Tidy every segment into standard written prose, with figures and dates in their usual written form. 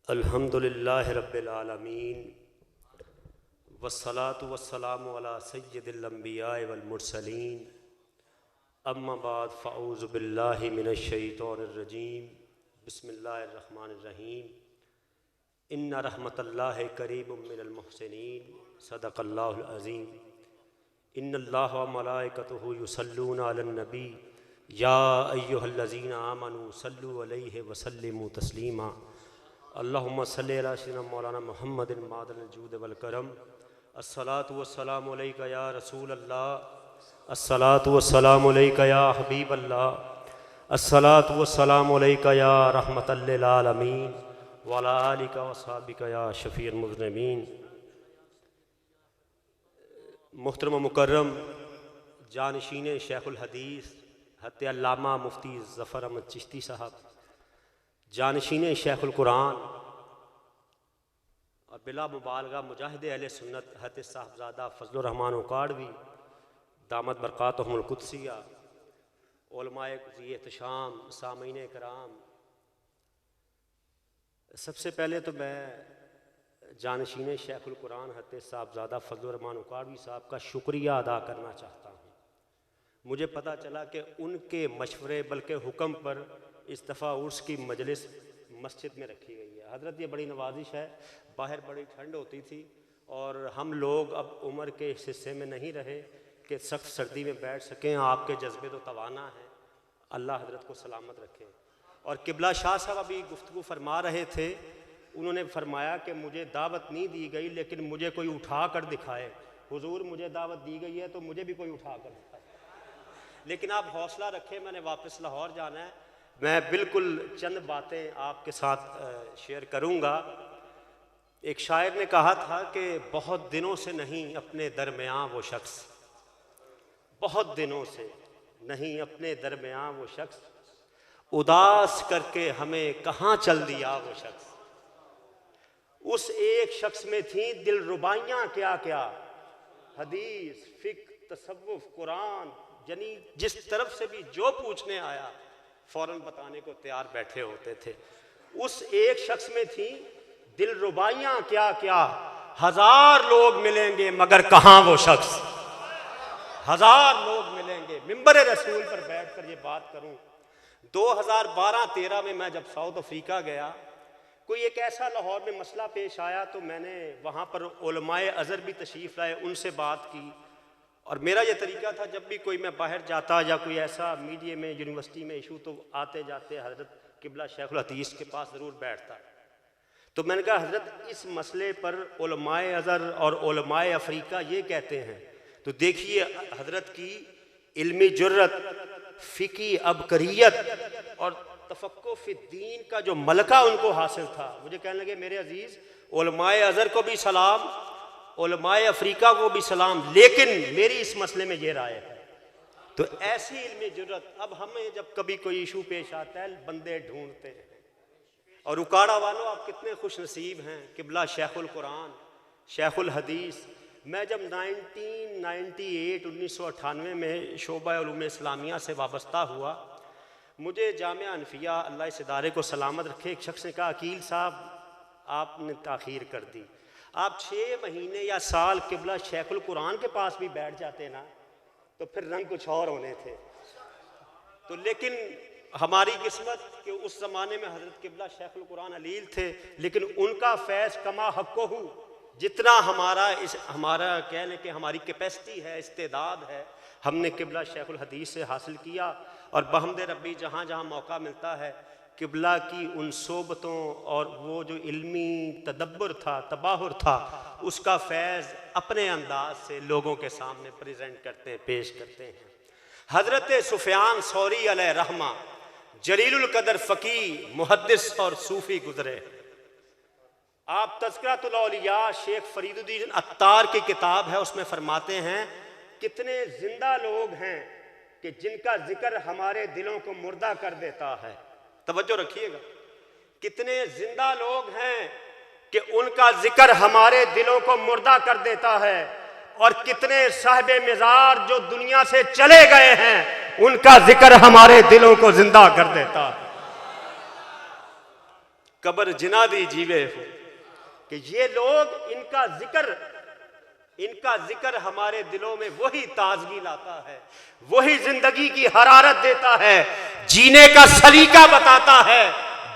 अल्हम्दुलिल्लाहि रब्बिल आलमीन वस्सलातु वस्सलामु अला सय्यिदिल अंबिया'i वल मुरसलीन अम्मा बाद फ़अऊज़ु बिल्लाहि मिनश शैतानिर रजीम बिस्मिल्लाहिर रहमानिर रहीम इन्ना रहमतल्लाहि करीबुम मिनल मुहसिनीन सदक़ल्लाहुल अज़ीम इन्नल्लाह व मलाइकतुहु युसल्लूना अलन नबी या अय्युहल्लज़ीना आमनू सल्लु अलैहि व सल्लिमू तस्लीमा अल्लाहुम्मा सल्लि अला सय्यिदिना मौलाना मुहम्मदिन मादनिल जूद वल करम अस्सलातु वस्सलामु अलैका या रसूल अल्लाह अस्सलातु वस्सलामु अलैका या हबीब अल्लाह अस्सलातु वस्सलामु अलैका या रहमतल लिल आलमीन व अला आलिका व अस्हाबिका या शफीअल मुज़निबीन। मुहतरम मुकर्रम जानशीन शेखुल हदीस हत्ते अल्लामा मुफ्ती ज़फ़र अहमद चिश्ती साहब, जानशीन शेखुल कुरान और बिला मुबालगा मुजाहिद अहले सुन्नत हत्ते साहबजादा फजलुर रहमान उकाड़वी दामत बरकातुहुमुल कुद्सिया, उलमाए ज़ी एहतशाम, सामीन कराम, सबसे पहले तो मैं जानशीन शेखुल कुरान हत्ते साहबजादा फजलुर रहमान उकाड़वी साहब का शुक्रिया अदा करना चाहता हूँ। मुझे पता चला कि उनके मशवरे बल्कि हुक्म पर इस दफ़ा उर्स की मजलिस मस्जिद में रखी गई है। हज़रत ये बड़ी नवाजिश है, बाहर बड़ी ठंड होती थी और हम लोग अब उम्र के इस हिस्से में नहीं रहे कि सख्त सर्दी में बैठ सकें। आपके जज्बे तो तवाना है, अल्लाह हज़रत को सलामत रखे। और किबला शाह साहब अभी गुफ्तगू फरमा रहे थे, उन्होंने फरमाया कि मुझे दावत नहीं दी गई लेकिन मुझे कोई उठा कर दिखाए। हुजूर मुझे दावत दी गई है तो मुझे भी कोई उठा कर दिखाए, लेकिन आप हौसला रखें, मैंने वापस लाहौर जाना है। मैं बिल्कुल चंद बातें आपके साथ शेयर करूंगा। एक शायर ने कहा था कि बहुत दिनों से नहीं अपने दरमियाँ वो शख्स, बहुत दिनों से नहीं अपने दरमियाँ वो शख्स, उदास करके हमें कहाँ चल दिया वो शख्स। उस एक शख्स में थी दिल रुबाइयाँ क्या क्या, हदीस फिक्र तसव्वुफ कुरान, यानी जिस तरफ से भी जो पूछने आया फौरन बताने को तैयार बैठे होते थे। उस एक शख्स में थी दिल रुबाइयाँ क्या क्या, हजार लोग मिलेंगे मगर कहाँ वो शख्स, हजार लोग मिलेंगे। मिंबर रसूल पर बैठकर ये बात करूं, 2012-13 में मैं जब साउथ अफ्रीका गया, कोई एक ऐसा लाहौर में मसला पेश आया तो मैंने वहाँ पर उलमाए अज़हर भी तशरीफ़ लाए, उनसे बात की। और मेरा ये तरीका था, जब भी कोई मैं बाहर जाता या कोई ऐसा मीडिया में यूनिवर्सिटी में इशू, तो आते जाते हज़रत किबला शेखुल हदीस के पास ज़रूर बैठता। तो मैंने कहा हज़रत इस मसले पर उलमाए अज़हर और उलमाए अफ्रीका ये कहते हैं, तो देखिए हज़रत की इल्मी जुर्रत, फ़िकी अबकरियत और तफ़क्कुह फ़िद्दीन का जो मलका उनको हासिल था। मुझे कहने लगे मेरे अजीज़, उलमाए अज़हर को भी सलाम, उलमाए अफ्रीका को भी सलाम, लेकिन मेरी इस मसले में ये राय है। तो ऐसी इल्मी जुर्रत, अब हमें जब कभी कोई इशू पेश आता है बंदे ढूंढते हैं। और उकाड़ा वालों, आप कितने खुश नसीब हैं, किबला शेखुल कुरान शेखुल हदीस। मैं जब 1998 में शोबा उलूम इस्लामिया से वाबस्ता हुआ, मुझे जामिया हनफिया अल्लाह इस इदारे को सलामत रखे, एक शख्स ने कहा अकील साहब आपने ताख़ीर कर दी, आप 6 महीने या साल किबला शेखुल कुरान के पास भी बैठ जाते ना तो फिर रंग कुछ और होने थे। तो लेकिन हमारी किस्मत कि उस ज़माने में हज़रत किबला शेखुल कुरान अलील थे, लेकिन उनका फैज़ कमा हक़्क़ुहु, जितना हमारा कह लें कि हमारी कैपेसिटी है, इस्तेदाद है, हमने किबला शेखुल हदीस से हासिल किया। और बहमद रब्बी जहाँ जहाँ मौका मिलता है किबला की उन सोबतों और वो जो इल्मी तदब्बर था, तबाहुर था, उसका फैज़ अपने अंदाज से लोगों के सामने प्रेजेंट करते हैं, पेश करते हैं। हज़रत सुफ़ियान सौरी अलैहि रहमा, जलीलुल कदर फ़क़ीह, मुहद्दिस और सूफ़ी गुज़रे। आप तज़किरतुल औलिया शेख फरीदुद्दीन अत्तार की किताब है, उसमें फरमाते हैं कितने जिंदा लोग हैं कि जिनका जिक्र हमारे दिलों को मुर्दा कर देता है। तवज्जो रखिएगा, कितने जिंदा लोग हैं कि उनका जिक्र हमारे दिलों को मुर्दा कर देता है, और कितने साहिबे मिज़ार जो दुनिया से चले गए हैं उनका जिक्र हमारे दिलों को जिंदा कर देता है। कब्र जिना दी जीवे हो। कि ये लोग इनका जिक्र हमारे दिलों में वही ताजगी लाता है, वही जिंदगी की हरारत देता है, जीने का सलीका बताता है,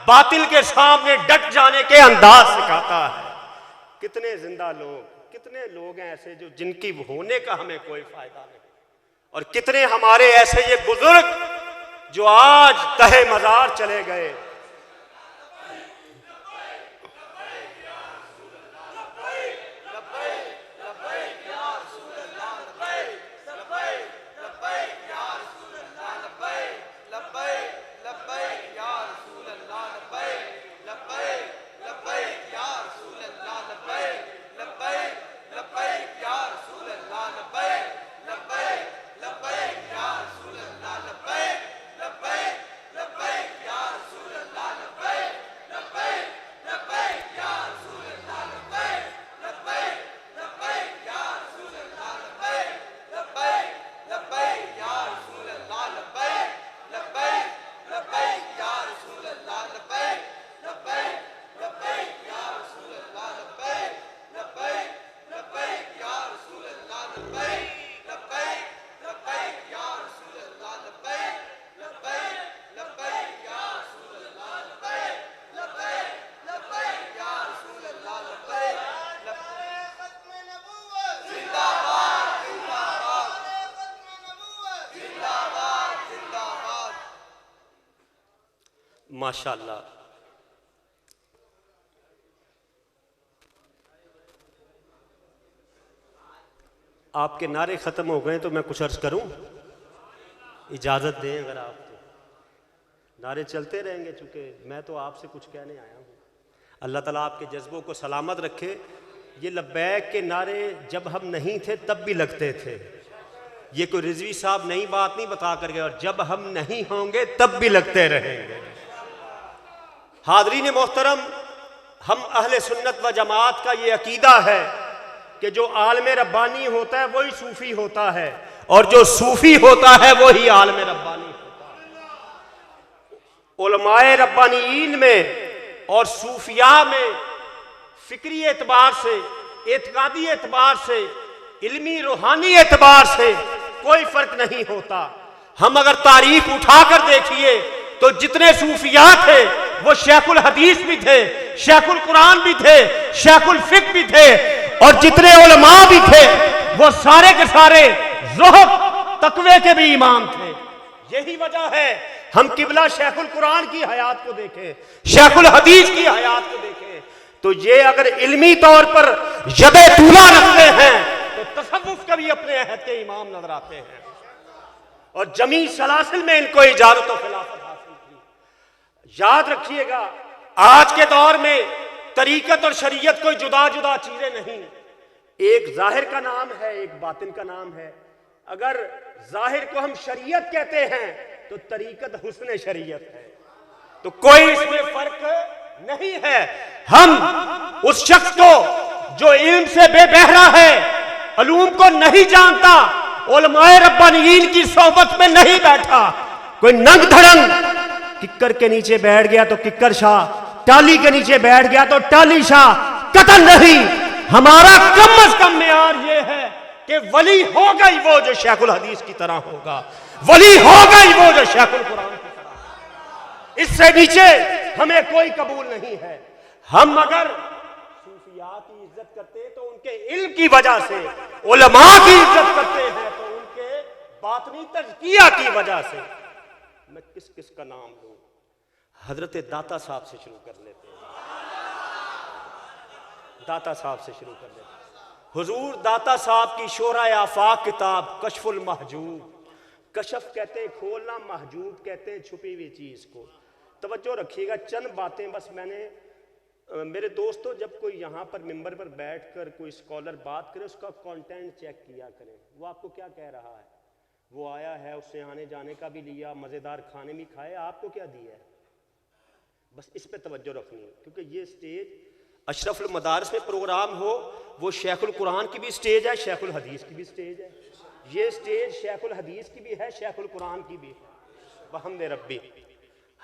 बातिल के सामने डट जाने के अंदाज सिखाता है। कितने जिंदा लोग, कितने लोग हैं ऐसे जो जिनकी होने का हमें कोई फायदा नहीं, और कितने हमारे ऐसे ये बुजुर्ग जो आज तहे मजार चले गए। माशाअल्लाह। आपके नारे खत्म हो गए तो मैं कुछ अर्ज करूं, इजाजत दें अगर आप। तो नारे चलते रहेंगे, चूंकि मैं तो आपसे कुछ कहने आया हूं। अल्लाह ताला आपके जज्बों को सलामत रखे। ये लब्बैक के नारे जब हम नहीं थे तब भी लगते थे, ये कोई रिजवी साहब नई बात नहीं बता कर गए, और जब हम नहीं होंगे तब भी लगते रहेंगे। हाज़रीन मोहतरम, हम अहले सुन्नत व जमात का ये अकीदा है कि जो आलम रब्बानी होता है वही सूफ़ी होता है, और जो सूफ़ी होता है वही आलम रब्बानी होता है। उलमाए रब्बानीन में और सूफिया में फ़िक्री एतबार से, एतकादी एतबार से, इल्मी रूहानी एतबार से कोई फ़र्क नहीं होता। हम अगर तारीख उठा कर देखिए तो जितने सूफिया थे वो शेखुल हदीस भी थे, शेखुल कुरान भी थे, शेखुल फिक्र भी थे, और जितने उलमा भी थे वो सारे के सारे ज़ुहद तक़वे के भी इमाम थे। यही वजह है हम किबला शेखुल कुरान की हयात को देखें, शेखुल हदीस की हयात को देखें, तो ये अगर इल्मी तौर पर यदे तूला रखते हैं तो तसव्वुफ का भी अपने अहद के इमाम नजर आते हैं, और जमी सलासिल में इनको इजाजत और खिलाफत हासिल की। याद रखिएगा, आज के दौर में तरीकत और शरीयत कोई जुदा जुदा चीजें नहीं, एक जाहिर का नाम है, एक बातिन का नाम है। अगर जाहिर को हम शरीयत कहते हैं तो तरीकत हुस्न शरीयत है, तो कोई इसमें फर्क नहीं है। हम उस शख्स को जो इल्म से बेबहरा है, अलूम को नहीं जानता, उलमाए रब्बानीन की सोहबत में नहीं बैठा, कोई नंग धड़ंग किक्कर के नीचे बैठ गया तो किक्कर शाह, टाली के नीचे बैठ गया तो टाली शाह, कतल नहीं। हमारा कम अज कम मेयार ये है कि वली होगा ही वो जो शेखुल हदीस की तरह होगा, वली होगा ही वो जो शेखुल कुरान की तरह। इससे नीचे हमें कोई कबूल नहीं है। हम अगर सूफिया की इज्जत करते हैं तो उनके इल्म की वजह से, उलमा की इज्जत करते हैं तो उनके बातनी तज़किया की वजह से। मैं किस किस का नाम लूं? हजरत दाता साहब से शुरू कर लेते हैं। दाता साहब से शुरू कर लेते हैं। हुजूर दाता साहब की शोरा आफाक किताब कशफुल महजूब, कशफ कहते हैं खोलना, महजूब कहते हैं छुपी हुई चीज को। तवज्जो रखिएगा, चंद बातें बस मैंने मेरे दोस्तों, जब कोई यहाँ पर मिंबर पर बैठकर कोई स्कॉलर बात करे उसका कंटेंट चेक किया करें, वो आपको क्या कह रहा है। वो आया है, उससे आने जाने का भी लिया, मज़ेदार खाने भी खाए, आपको क्या दिया है, बस इस पे तवज्जो रखनी है। क्योंकि ये स्टेज अशरफुल मदारिस में प्रोग्राम हो, वो शेखुल कुरान की भी स्टेज है, शेखुल हदीस की भी स्टेज है। ये स्टेज शेखुल हदीस की भी है, शेखुल कुरान की भी है। वहम्द रब्बी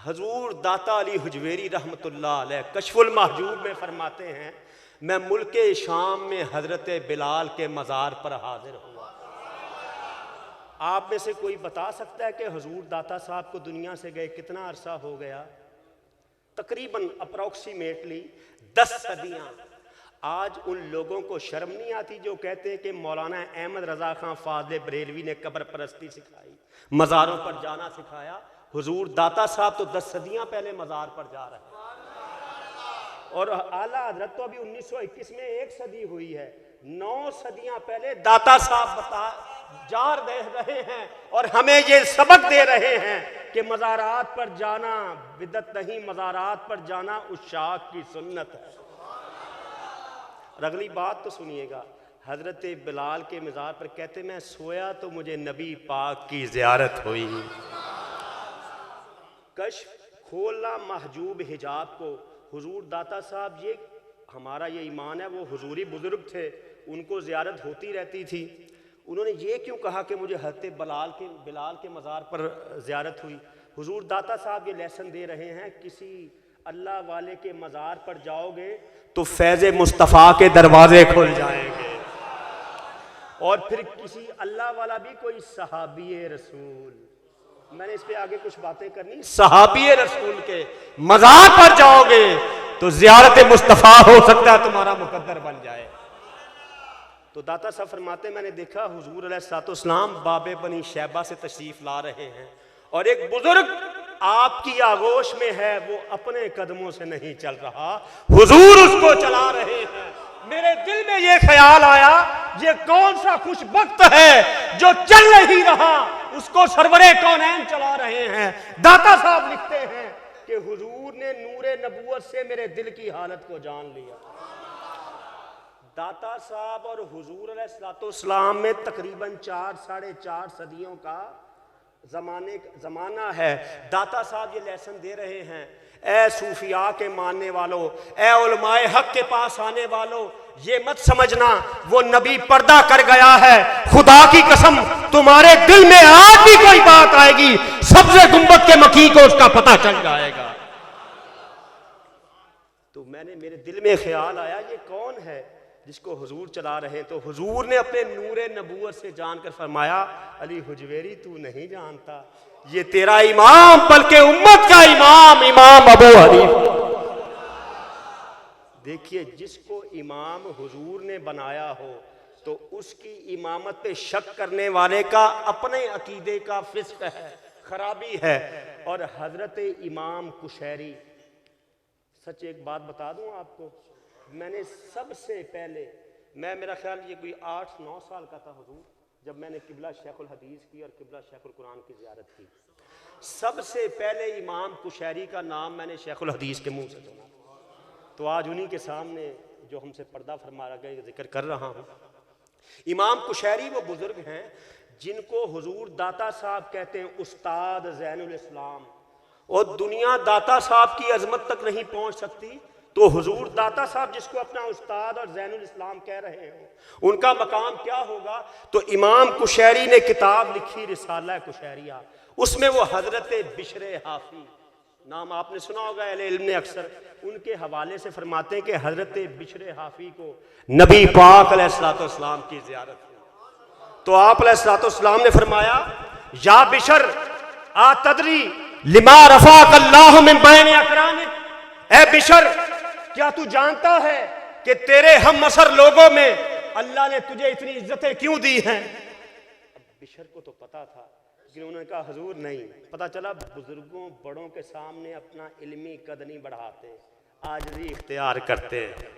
हजूर दाता अली हुजवेरी रहमतुल्लाह अलैह कशफुल महजूब में फरमाते हैं, मैं मुल्क शाम में हजरत बिलाल के मज़ार पर हाजिर हुआ। आप में से कोई बता सकता है कि हजूर दाता साहब को दुनिया से गए कितना अरसा हो गया? तकरीबन अप्रॉक्सीमेटली 10 सदियाँ। आज उन लोगों को शर्म नहीं आती जो कहते हैं कि मौलाना अहमद रज़ा खां फाज़ले बरेलवी ने कब्र परस्ती सिखाई, मज़ारों पर जाना सिखाया। हुजूर दाता साहब तो 10 सदियाँ पहले मज़ार पर जा रहे हैं, और आला हजरत तो अभी 1921 में 1 सदी हुई है। 9 सदियाँ पहले दाता साहब जा रहे हैं और हमें ये सबक दे रहे हैं कि मज़ारात पर जाना बिदअत नहीं, मज़ारात पर जाना उशाक की सुन्नत है। और अगली बात तो सुनिएगा, हजरत बिलाल के मज़ार पर कहते मैं सोया तो मुझे नबी पाक की ज़ियारत हुई। कश्फ खोलना महजूब हिजाब को, हुजूर दाता साहब, ये हमारा ये ईमान है, वो हुजूरी बुजुर्ग थे, उनको ज़ियारत होती रहती थी। उन्होंने ये क्यों कहा कि मुझे हज़रत बिलाल के मज़ार पर ज़ियारत हुई? हुजूर दाता साहब ये लेसन दे रहे हैं, किसी अल्लाह वाले के मज़ार पर जाओगे तो फैज़ मुस्तफ़ा के दरवाजे खुल जाएंगे, और फिर किसी अल्लाह वाला भी कोई सहाबी रसूल, मैंने इस पे आगे कुछ बातें करनी, सहाबी रसूल के मज़ार पर जाओगे तो ज़ियारत मुस्तफ़ा हो सकता है तुम्हारा मुकद्दर बन जाए। तो दाता साहब फरमाते मैंने देखा हुजूर अलैहिस्सलाम बाबे बनी शैबा से तशरीफ़ ला रहे हैं, और एक बुजुर्ग आपकी आगोश में है, वो अपने कदमों से नहीं चल रहा, हुजूर उसको चला रहे हैं। मेरे दिल में ये ख्याल आया, ये कौन सा खुश वक्त है जो चल नहीं रहा, उसको सरवरे कौनैन चला रहे हैं। दाता साहब लिखते हैं कि हुजूर ने नूरे नबूवत से मेरे दिल की हालत को जान लिया। दाता साहब और हुजूर अलैहिस्सलाम में तकरीबन 4 साढ़े 4 सदियों का ज़माना है। दाता साहब ये लेसन दे रहे हैं, ए सूफिया के मानने वालों, ए उलमाए हक के पास आने वालों, ये मत समझना वो नबी पर्दा कर गया है। खुदा की कसम तुम्हारे दिल में आज भी कोई बात आएगी, सब्ज़े गुंबद के मकी को उसका पता चल जाएगा। तो मेरे दिल में ख्याल आया, ये कौन है जिसको हुजूर चला रहे हैं? तो हुजूर ने अपने नूरे नबूवत से जानकर फरमाया, अली हुजवेरी तू नहीं जानता, ये तेरा इमाम, बल्कि उम्मत का इमाम, इमाम अबू हनीफा। देखिए, जिसको इमाम हुजूर ने बनाया हो तो उसकी इमामत पे शक करने वाले का अपने अकीदे का फिस्क है, खराबी है। और हजरत इमाम कुशैरी, सच एक बात बता दूं आपको, मैंने सबसे पहले, मेरा ख्याल ये कोई 8-9 साल का था हुजूर, जब मैंने किबला शेखुल हदीस की और किबला शेखुल कुरान की ज़ियारत की। सबसे पहले इमाम कुशैरी का नाम मैंने शेखुल हदीस के मुंह से सुना। तो आज उन्हीं के सामने जो हमसे पर्दा फरमा गए जिक्र कर रहा हूँ। इमाम कुशैरी वो बुजुर्ग हैं जिनको हुजूर दाता साहब कहते हैं उस्ताद ज़ैनुल इस्लाम, और दुनिया दाता साहब की अजमत तक नहीं पहुँच सकती, तो हुजूर दाता साहब जिसको अपना उस्ताद और ज़ैनुल इस्लाम कह रहे हो, उनका मकाम क्या होगा? तो इमाम कुशैरी ने किताब लिखी रिसाला कुशैरिया, उसमें वो हजरत बिशरे हाफी, नाम आपने सुना होगा अहले इल्म ने अक्सर, उनके हवाले से फरमाते हैं कि हजरत बिशरे हाफी को नबी पाक अलैहिस्सलाम की ज़ियारत हुई। तो आप अलैहिस्सलाम ने फरमाया, या बिशर आ तदरी लिमा रफ़ाक अल्लाह मिन बैन अक़रानिक, ए बिशर क्या तू जानता है कि तेरे हम असर लोगों में अल्लाह ने तुझे इतनी इज्जतें क्यों दी हैं? अब बिशर को तो पता था, लेकिन उन्होंने कहा हुजूर नहीं पता चला। बुजुर्गों बड़ों के सामने अपना इल्मी कद नहीं बढ़ाते, आजिज़ी इख्तियार करते हैं।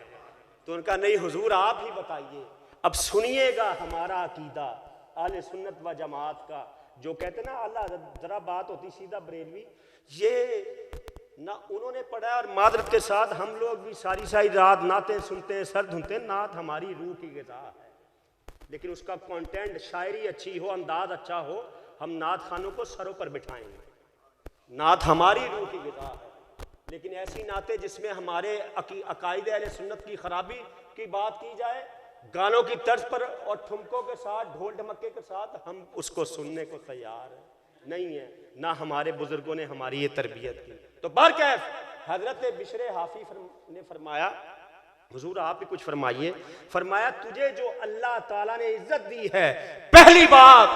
तो उनका नहीं हुजूर आप ही बताइए। अब सुनिएगा हमारा अकीदा आले सुन्नत व जमात का, जो कहते ना अल्लाह जरा बात होती सीधा बरेलवी, ये ना उन्होंने पढ़ा, और मादरत के साथ हम लोग भी सारी सारी रात नातें सुनते हैं, सर धुनते हैं। नात हमारी रूह की ग़िज़ा है, लेकिन उसका कंटेंट, शायरी अच्छी हो, अंदाज अच्छा हो, हम नात खानों को सरों पर बिठाएंगे। नात हमारी रूह की ग़िज़ा है, लेकिन ऐसी नातें जिसमें हमारे अकायदे अहले सुन्नत की खराबी की बात की जाए, गानों की तर्ज पर और ठुमकों के साथ, ढोल ढमक्के के साथ, हम उसको सुनने को तैयार हैं। नहीं है, ना हमारे बुजुर्गों ने हमारी ये तरबियत की। तो बरकैफ हजरत बिशर हाफी ने फरमाया, हुजूर आप भी कुछ फरमाइए। फरमाया तुझे जो अल्लाह ताला ने इज्जत दी है, पहली बात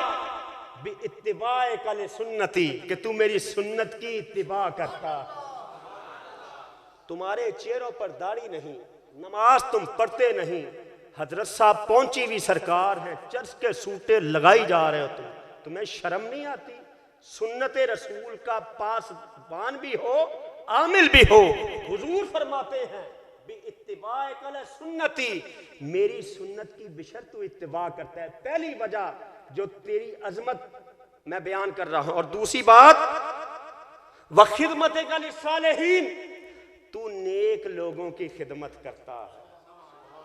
बि इत्तिबाए कल सुन्नती, कि तू मेरी सुन्नत की इत्तिबा करता। तुम्हारे चेहरों पर दाढ़ी नहीं, नमाज तुम पढ़ते नहीं, हजरत साहब पहुंची हुई सरकार है, चर्च के सूटे लगाई जा रहे हो तुम, तुम्हें शर्म नहीं आती? सुन्नत रसूल का पासबान भी हो, आमिल भी हो। हुजूर फरमाते हैं इत्तिबाए कल सुन्नती, मेरी सुन्नत की बिशर तू इत्तिबा करता है। पहली वजह जो तेरी अजमत मैं बयान कर रहा हूं। और दूसरी बात व खिदमत कल सालेहीन, तू नेक लोगों की खिदमत करता है।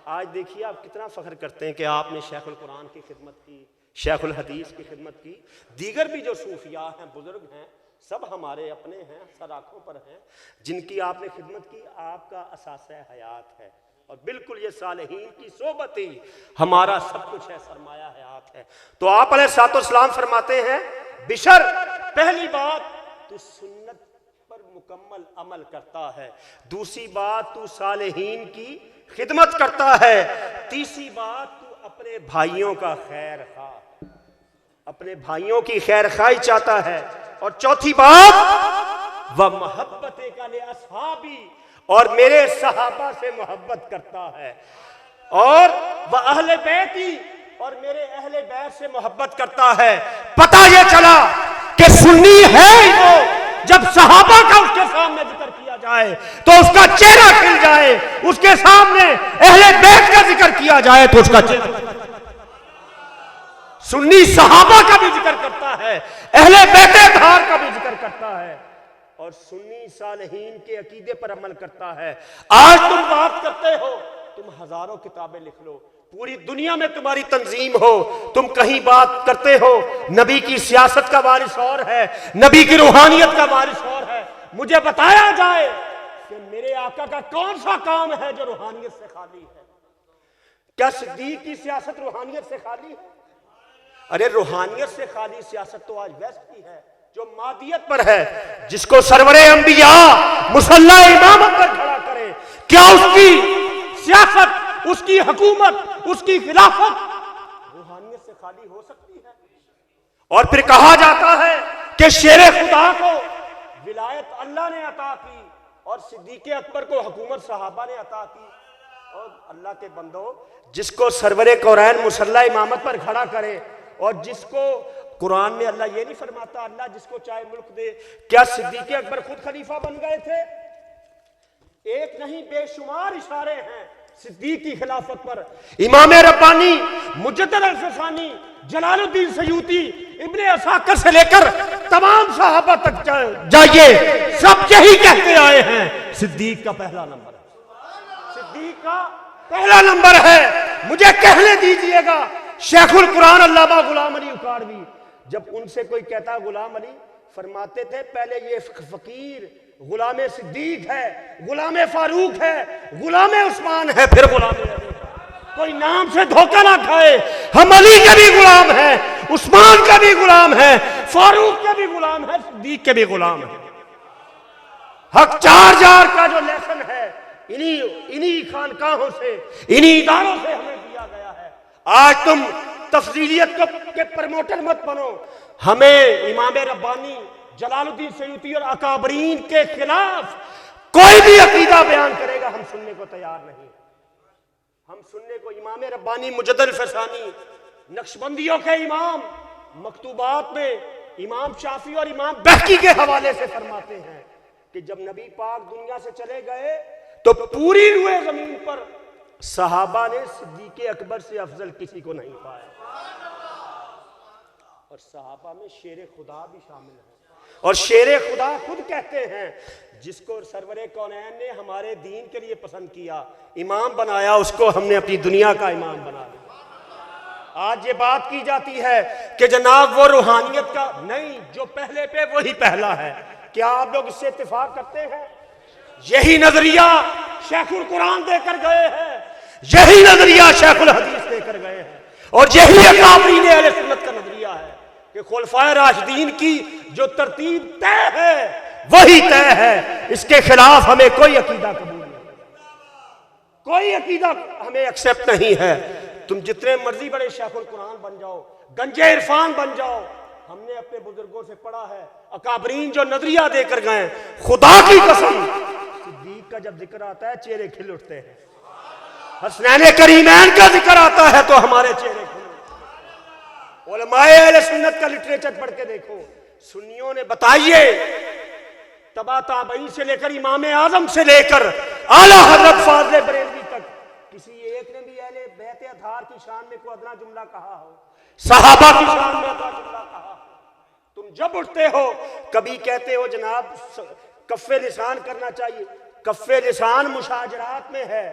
आज देखिए आप कितना फख्र करते हैं कि आपने शेखुल कुरान की खिदमत की, शेखुल हदीस की खिदमत की। दीगर भी जो सूफिया हैं, बुजुर्ग हैं, सब हमारे अपने हैं, सर आँखों पर हैं, जिनकी आपने खिदमत की, आपका असासा हयात है। और बिल्कुल ये सालेहीन की सोबत ही हमारा सब कुछ है, सरमाया हयात है। तो आप अलैहिस्सलाम फरमाते हैं बिशर, पहली बात तू सुन्नत पर मुकम्मल अमल करता है, दूसरी बात तू सालेहीन की खिदमत करता है, तीसरी बात तू अपने भाइयों का खैर खा, अपने भाइयों की खैर खाई चाहता है, और चौथी बात वह मोहब्बत का ले असहाबी, और मेरे सहाबा से मोहब्बत करता है, और वह अहले बैती, और मेरे अहले बैत से मोहब्बत करता है। पता ये चला कि सुन्नी है वो जब सहाबा का उसके सामने जिक्र किया जाए तो उसका चेहरा खिल जाए, उसके सामने अहले बैत का जिक्र किया जाए तो उसका चेहरा। सुन्नी सहाबा का भी जिक्र करता है, अहले बैते धार का भी जिक्र करता है, और सुन्नी सालेहीन के अकीदे पर अमल करता है। आज तुम बात करते हो, तुम हजारों किताबें लिख लो, पूरी दुनिया में तुम्हारी तंजीम हो, तुम कहीं बात करते हो नबी की सियासत का वारिस और है, नबी की रूहानियत का वारिस और है। मुझे बताया जाए कि मेरे आका का कौन सा काम है जो रूहानियत से खाली है? क्या सिद्दीक की सियासत रूहानियत से खाली है? अरे रूहानियत से खाली सियासत तो आज वेस्ट की है, जो मादियत पर है, जिसको सरवरे अंबिया मुसल्ला इमामत पर खड़ा करे। क्या उसकी सियासत, उसकी हुकूमत, उसकी खिलाफत रूहानियत से खाली हो सकती है? और फिर कहा जाता है कि शेरे खुदा को विलायत अल्लाह ने अता की, और सिद्दीक अकबर को हुकूमत सहाबा ने अता की। और अल्लाह के बंदो, जिसको सरवरे कौरैन मुसल्ला इमामत पर खड़ा करे, और जिसको कुरान में अल्लाह ये नहीं फरमाता अल्लाह जिसको चाहे मुल्क दे। क्या सिद्दीक अकबर खुद खलीफा बन गए थे? एक नहीं बेशुमार इशारे हैं सिद्दीक की खिलाफत पर। इमाम रब्बानी, मुजद्दिद अल-फसानी, जलालुद्दीन सयूती, इब्ने असाकिर से लेकर तमाम सहाबा तक जाइए, सब यही कहते आए हैं सिद्दीक का पहला नंबर है, सिद्दीक का पहला नंबर है। मुझे कहने दीजिएगा शेखुल कुरान अल्लामा गुलाम अली उकाड़वी, जब उनसे कोई कहता गुलाम अली, फरमाते थे पहले ये फकीर गुलाम सिद्दीक है, गुलाम फारूक है, गुलाम उस्मान है, फिर गुलाम अली। कोई नाम से धोखा ना खाए, हम अली के भी गुलाम हैं, उस्मान का भी गुलाम है, फारूक के भी गुलाम है, सिद्दीक के भी गुलाम है। हक 4000 का जो लेसन है इन्हीं खानकाहों से, इन्हीं इदारों से हमें दिया गया है। आज तुम तफजीलियत के प्रमोटर मत बनो, हमें इमाम रब्बानी, जलालुद्दीन सयूती और अकाबरीन के खिलाफ कोई भी अकीदा बयान करेगा हम सुनने को तैयार नहीं। हम सुनने को इमाम रब्बानी, मुजद्दिद अल-फसानी, नक्शबंदियों के इमाम मकतूबात में इमाम शाफी और इमाम बहकी के हवाले से फरमाते हैं कि जब नबी पाक दुनिया से चले गए तो पूरी रूए जमीन पर सहाबा ने सिद्दीक अकबर से अफजल किसी को नहीं पाया, और सहाबा में शेर खुदा भी शामिल है। और शेर खुदा खुद कहते हैं जिसको सरवरे कौनैन ने हमारे दीन के लिए पसंद किया, इमाम बनाया, उसको हमने अपनी दुनिया का इमाम बना लिया। आज ये बात की जाती है कि जनाब वो रूहानियत का नहीं, जो पहले पे वही पहला है। क्या आप लोग इससे इत्तेफाक करते हैं? यही नजरिया शेखुल कुरान देकर गए हैं, यही नजरिया शेखुल हदीस देकर गए हैं, और यही अकाबरीन अहले सुन्नत का नजरिया है। कि खुलफाए राशिदीन की जो तरतीब तय है वही तय है, इसके खिलाफ हमें कोई अकीदा कबूल नहीं, कोई अकीदा हमें एक्सेप्ट नहीं है। तुम जितने मर्जी बड़े शेखुल कुरान बन जाओ, गंजे इरफान बन जाओ, हमने अपने बुजुर्गों से पढ़ा है, अकाबरीन जो नजरिया देकर गए, खुदा की कसम सिद्दीक का जब जिक्र आता है चेहरे खिल उठते हैं, हसनैन करीमैन का जिक्र आता है तो हमारे चेहरे खिल उठते हैं। उलमाए अहले सुन्नत का लिटरेचर पढ़ के देखो, सुन्नियों ने बताइए तबा ताबईन से लेकर इमाम आजम से लेकर आला हजरत फाज़िल बरेलवी तक किसी एक ने भी अहले बैत अतहार की शान में कोई अदना जुमला कहा हो, सहाबा की शान में अदना जुमला कहा हो? तुम जब उठते हो कभी कहते हो जनाब कफ़े लिसान करना चाहिए, कफ़े लिसान मुशाजरात में है,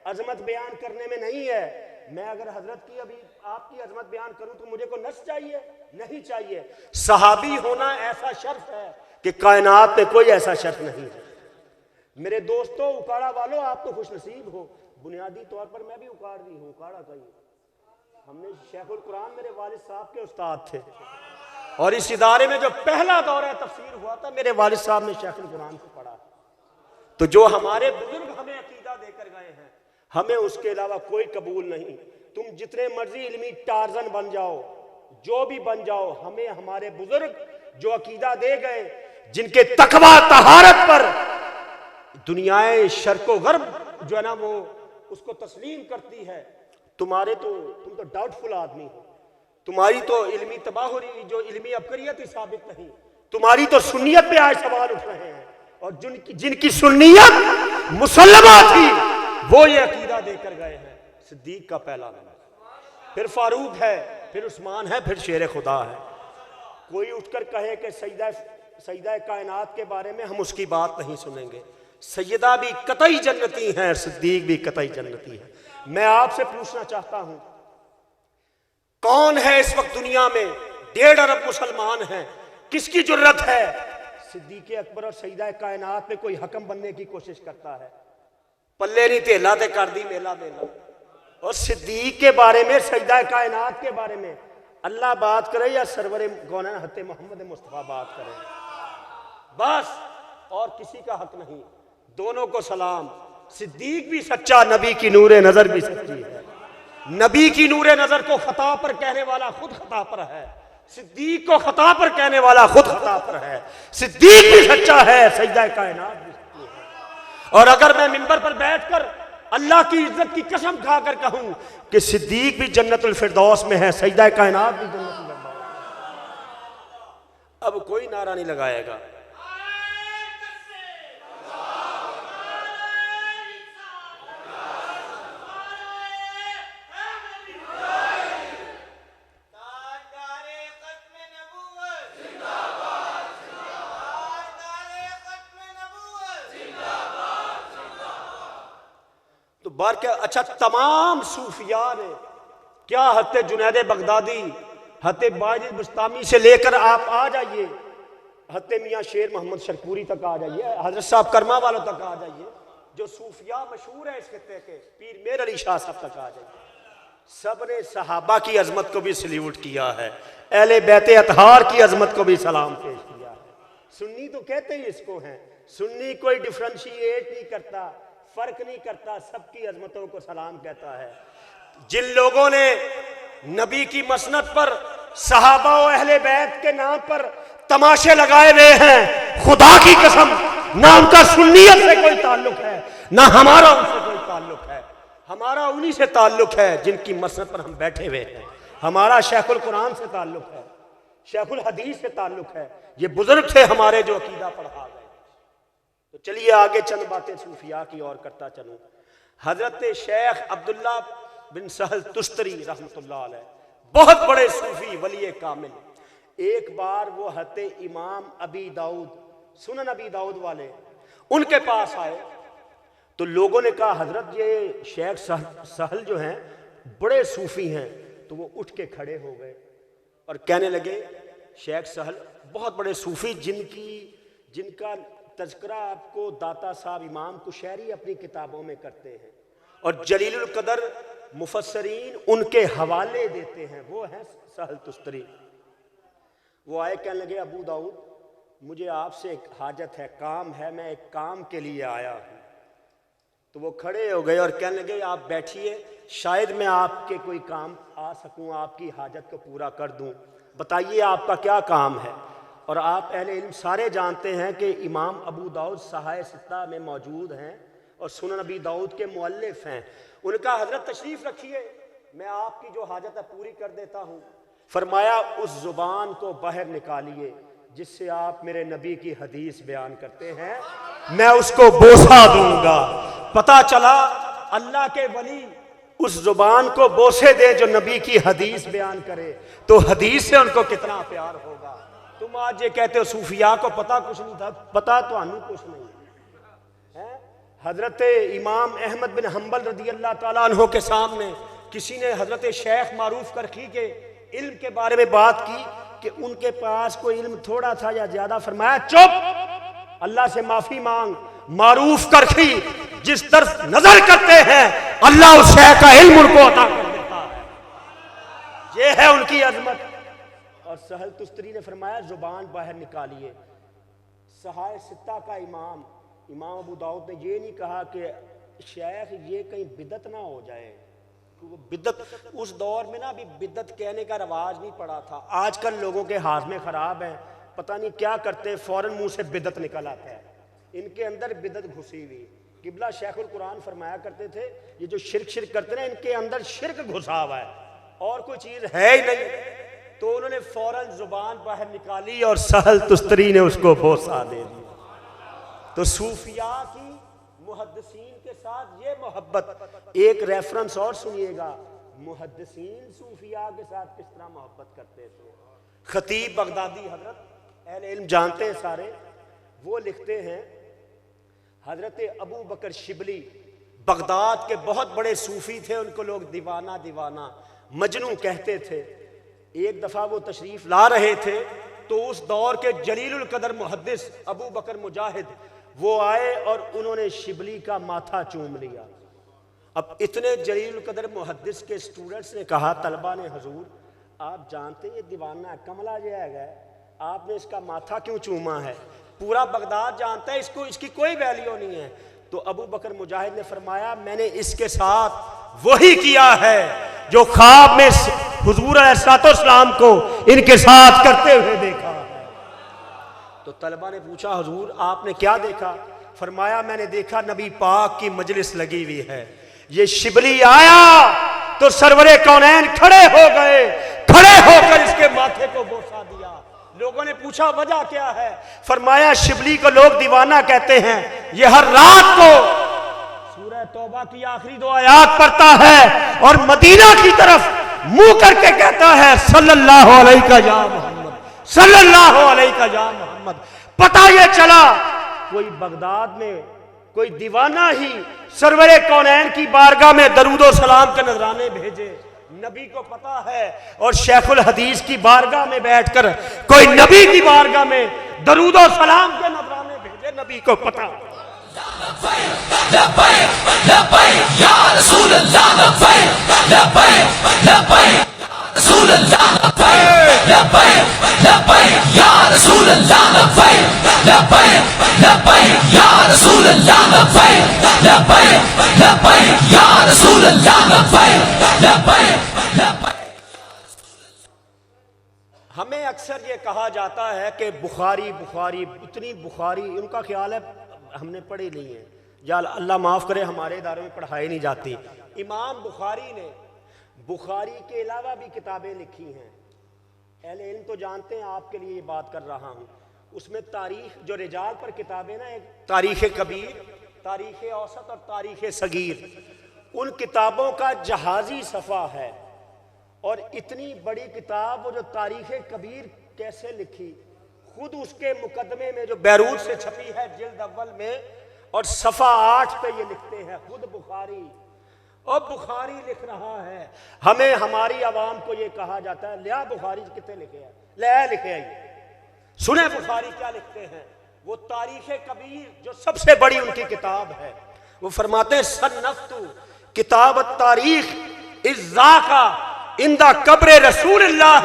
अजमत बयान करने में नहीं है। मैं अगर हजरत की अभी आपकी अजमत बयान करूं तो मुझे को नस चाहिए? नहीं चाहिए। सहाबी होना ऐसा शर्फ है कि कायनात में कोई ऐसा शर्फ नहीं है। मेरे दोस्तों उकाड़ा वालों, आप तो खुशनसीब हो, बुनियादी तौर पर मैं भी उकाड़ी हूँ, उकाड़ा का ही। हमने शेखुल कुरान मेरे वालिद साहब के उस्ताद थे और इस इदारे में जो पहला दौरा तफसीर हुआ था मेरे वालिद साहब ने शेखुल कुरान से पढ़ा। तो जो हमारे बुजुर्ग हमें अकीदा देकर गए हैं हमें उसके अलावा कोई कबूल नहीं। तुम जितने मर्जी इल्मी टार्जन बन जाओ, जो भी बन जाओ, हमें हमारे बुजुर्ग जो अकीदा दे गए, जिनके तकवा तहारत पर दुनियाए शर्को गर्ब जो है ना वो उसको तस्लीम करती है, तुम तो डाउटफुल आदमी हो, तुम्हारी तो इल्मी तबाहुरी जो इल्मी अबकरियत ही साबित नहीं, तुम्हारी तो सुन्नियत पे आज सवाल उठ रहे हैं। और जिनकी सुन्नियत मुसल्लमा थी वो ये अकीदा देकर गए हैं। सिद्दीक का पहला नाम, फिर फारूक है, फिर उस्मान है, फिर शेर खुदा है। कोई उठकर कहे कि सईदा कायनात के बारे में हम उसकी बात नहीं सुनेंगे। सैयदा भी कतई जन्नती हैं, सिद्दीक भी कतई जन्नती है। मैं आपसे पूछना चाहता हूं, कौन है इस वक्त दुनिया में 1.5 अरब मुसलमान हैं, किसकी जुर्रत है सिद्दीक अकबर और सईदा कायनात में कोई हकम बनने की कोशिश करता है? पल्ले नहीं तेला ते कर दी मेला मेला। और सिद्दीक के बारे में, सईदा कायनात के बारे में अल्लाह बात करे या सरवरे गौनैन हत्ते मोहम्मद मुस्तफ़ा बात करे, बस और किसी का हक नहीं। दोनों को सलाम। सिद्दीक भी सच्चा, नबी की नूरे नजर भी सच्ची है। नबी की नूरे नजर को खता पर कहने वाला खुद खता पर है, सिद्दीक को खता पर कहने वाला खुद खता पर है। सिद्दीक भी सच्चा है, सईदा कायनात भी सच्ची है। और अगर मैं मिंबर पर बैठकर अल्लाह की इज्जत की कसम खाकर कहूं कि सिद्दीक भी जन्नतुल फिरदौस में है, सईदा कायनात भी जन्नतुल फिरदौस, अब कोई नारा नहीं लगाएगा। तो बार क्या अच्छा, तमाम सूफिया ने क्या हत्ते जुनैद बगदादी, हत्ते बाजिद बुस्तामी से लेकर आप आ जाइए, हत्ते मियाँ शेर मोहम्मद शरपूरी तक आ जाइए, हजरत साहब कर्मा वालों तक आ जाइए, जो सूफिया मशहूर है इस खित्ते के, पीर मेर अली शाह साहब तक आ जाइए, सब ने सहाबा की अजमत को भी सल्यूट किया है, अहले बैत अतहार की अजमत को भी सलाम पेश किया है। सुन्नी तो कहते ही इसको हैं, सुन्नी कोई डिफ्रेंशिएट नहीं करता, फर्क नहीं करता, सबकी अजमतों को सलाम कहता है। जिन लोगों ने नबी की मसनद पर सहाबा और अहले बैत के नाम पर तमाशे लगाए हुए हैं, खुदा की कसम ना उनका सुन्नियत से कोई ताल्लुक है ना हमारा उनसे कोई ताल्लुक है। हमारा उन्हीं से ताल्लुक है जिनकी मसनद पर हम बैठे हुए हैं। हमारा शेखुल कुरान से ताल्लुक है, शेखुल हदीस से ताल्लुक है। ये बुजुर्ग थे हमारे जो अकीदा पढ़ा गए। तो चलिए आगे चंद बातें सूफिया की और करता चलूं। हजरत शेख अब्दुल्ला बिन सहल तुस्तरी रहमतुल्लाह अलैह बहुत बड़े सूफी वली कामिल, एक बार वो हते इमाम अबी दाऊद, सुनन अबी दाऊद वाले, उनके पास आए तो लोगों ने कहा हजरत ये शेख सहल जो हैं बड़े सूफी हैं। तो वो उठ के खड़े हो गए और कहने लगे शेख सहल बहुत बड़े सूफी जिनका तज़किरा आपको दाता साहब इमाम कुशैरी अपनी किताबों में करते हैं और जलीलुल कदर मुफस्सरीन उनके हवाले देते हैं, वो हैं सहल तुस्तरी। वो आए, कहने लगे अबू दाऊद मुझे आपसे एक हाजत है, काम है, मैं एक काम के लिए आया हूँ। तो वो खड़े हो गए और कहने लगे आप बैठिए, शायद मैं आपके कोई काम आ सकूँ, आपकी हाजत को पूरा कर दूँ, बताइए आपका क्या काम है। और आप अहले इल्म सारे जानते हैं कि इमाम अबू दाऊद सहाय सित्ता में मौजूद हैं और सुनन अबी दाऊद के मुअल्लिफ हैं। उनका हजरत तशरीफ़ रखिए, मैं आपकी जो हाजत है पूरी कर देता हूँ। फरमाया उस ज़ुबान को बाहर निकालिए जिससे आप मेरे नबी की हदीस बयान करते हैं, मैं उसको बोसा दूंगा। पता चला अल्लाह के वली उस ज़ुबान को बोसे दे जो नबी की हदीस बयान करे, तो हदीस से उनको कितना प्यार होगा। तुम आज ये कहते हो सूफिया को पता कुछ नहीं था, पता तो आनू कुछ नहीं है। हजरत इमाम अहमद बिन हम्बल रदी अल्लाह ताला अन्हो के सामने किसी ने हजरत शेख मारूफ करखी के इल्म के बारे में बात की कि उनके पास कोई इल्म थोड़ा था या ज्यादा। फरमाया चुप, अल्लाह से माफी मांग। मारूफ करखी जिस तरफ नजर करते हैं अल्लाह उस शेख का इल्म उनको अता कर देता है। ये है उनकी अजमत। और सहल तुस्तरी ने फरमाया जुबान बाहर निकालिए। सहाय सित्ता का इमाम अबू दाऊद ने ये नहीं कहा कि शेख ये कहीं बिदत ना हो जाए, वो बिदत उस दौर में ना अभी बिदत कहने का रवाज नहीं पड़ा था। आजकल लोगों के हाजमे खराब हैं, पता नहीं क्या करते, फौरन मुंह से बिदत निकल आता है, इनके अंदर बिदत घुसी हुई। किबला शेखुल कुरान फरमाया करते थे ये जो शिरक करते ना इनके अंदर शिरक घुसा हुआ है और कोई चीज है ही नहीं। तो उन्होंने फौरन जुबान बाहर निकाली और सहल तुस्तरी ने उसको बोसा दे दिया। तो सूफिया की मुहद्दिसीन के साथ ये मोहब्बत, एक रेफरेंस और सुनिएगा, मुहद्दिसीन सूफिया के साथ किस तरह मोहब्बत करते थे। खतीब बगदादी हजरत अहले इल्म जानते हैं सारे, वो लिखते हैं हजरत अबू बकर शिबली बगदाद के बहुत बड़े सूफी थे, उनको लोग दीवाना दीवाना मजनू कहते थे। एक दफा वो तशरीफ ला रहे थे तो उस दौर के जलीलुल कदर मुहद्दिस अबू बकर मुजाहिद वो आए और उन्होंने शिबली का माथा चूम लिया। अब इतने जलीलुल कदर मुहद्दिस के स्टूडेंट्स ने कहा, तलबा ने, हुजूर आप जानते हैं ये दीवाना है, कमला जाएगा, आपने इसका माथा क्यों चूमा है? पूरा बगदाद जानता है इसको, इसकी कोई वैल्यू नहीं है। तो अबू बकर मुजाहिद ने फरमाया मैंने इसके साथ वही किया है जो ख्वाब में हुजूर अलैहिस्सलाम को इनके साथ करते हुए देखा है। तो तलबा ने पूछा हुजूर आपने क्या देखा? फरमाया मैंने देखा नबी पाक की मजलिस लगी हुई है, ये शिबली आया तो सरवरे कौनैन खड़े हो गए, खड़े होकर इसके माथे को बोसा दिया। लोगों ने पूछा वजह क्या है? फरमाया शिबली को लोग दीवाना कहते हैं, ये हर रात को सूरह तौबा की आखिरी 2 आयात पढ़ता है और मदीना की तरफ मुंह करके कहता है सल्लल्लाहु अलैहि का या मोहम्मद, सल्लल्लाहु अलैहि का या मोहम्मद। पता ये चला कोई बगदाद में कोई दीवाना ही सरवरे कौनैन की बारगाह में दरूदो सलाम के नजराने भेजे, नबी को पता है। और शेखुल हदीस की बारगाह में बैठकर कोई नबी की बारगाह में दरूदो सलाम के नजराने भेजे, नबी को पता। हमें अक्सर ये कहा जाता है कि बुखारी इतनी बुखारी, उनका ख्याल है हमने पढ़ी नहीं है या अल्लाह माफ़ करे हमारे इदारे में पढ़ाई नहीं जाती। इमाम बुखारी ने बुखारी के अलावा भी किताबें लिखी हैं, अहले इल्म तो जानते हैं, आपके लिए ये बात कर रहा हूँ। उसमें तारीख जो रिजाल पर किताबें ना, एक तारीख़ कबीर, तारीख़ औसत और तारीख़ सगीर, उन किताबों का जहाजी सफ़ा है। और इतनी बड़ी किताब वो जो तारीख़ कबीर कैसे लिखी, खुद उसके मुकदमे में जो बैरूत से छपी है जिल्द अव्वल में, और सफ़ा 8 पे ये लिखते हैं खुद बुखारी। और बुखारी लिख रहा है, हमें हमारी आवाम को ये कहा जाता है लिया बुखारी कितने लिखे हैं, ले लिखे आइए सुने बुखारी क्या लिखते हैं। वो तारीख़ कबीर जो सबसे बड़ी उनकी किताब है, वो फरमाते हैं सन्नफ़तु किताब तारीख़ इज़्ज़ाका इंदा कब्र रसूलुल्लाह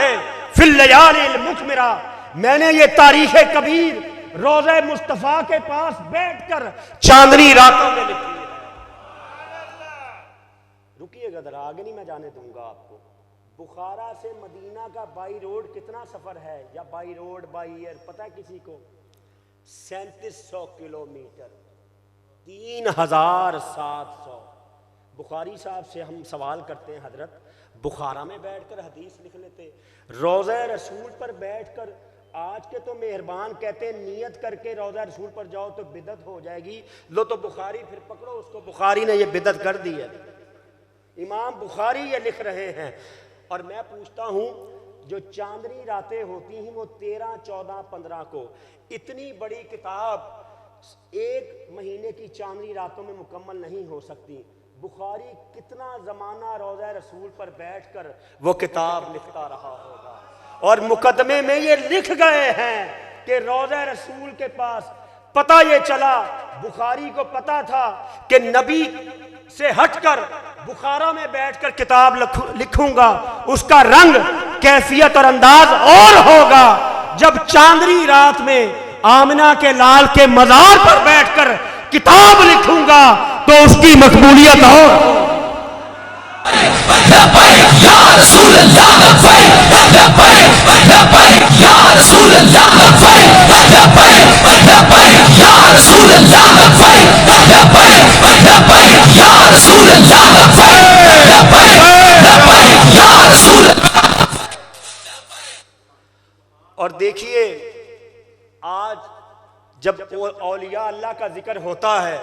फिल लयालिल मुकमिरा मैंने ये तारीख कबीर रोज़े मुस्तफ़ा के पास बैठकर चांदनी रातों में लिखी है। रुकिएगा जरा, आगे नहीं मैं जाने दूंगा आपको। बुखारा से मदीना का बाई रोड कितना सफर है, या बाई रोड बाई एयर, पता है किसी को? 3700 किलोमीटर, 3700। बुखारी साहब से हम सवाल करते हैं, हजरत बुखारा में बैठकर हदीस लिख लेते, रोज़ा रसूल पर बैठकर। आज के तो मेहरबान कहते हैं नियत करके रोज़ा रसूल पर जाओ तो बिदत हो जाएगी। लो तो बुखारी फिर पकड़ो उसको, बुखारी ने ये बिदत कर दी है। इमाम बुखारी ये लिख रहे हैं। और मैं पूछता हूँ, जो चांदनी रातें होती हैं वो 13, 14, 15 को, इतनी बड़ी किताब एक महीने की चांदनी रातों में मुकम्मल नहीं हो सकती। बुखारी कितना ज़माना रोज़ा रसूल पर बैठकर वो किताब लिखता रहा होगा। और मुकदमे में ये लिख गए हैं कि रोज़ा रसूल के पास पता ये चला, बुखारी को पता था कि नबी से हटकर बुखारा में बैठकर किताब लिखूंगा, उसका रंग, कैफियत और अंदाज और होगा। जब चांदनी रात में आमिना के लाल के मज़ार पर बैठकर किताब लिखूंगा तो उसकी मकबूलियत और। और देखिए, आज जब औलिया अल्लाह का जिक्र होता है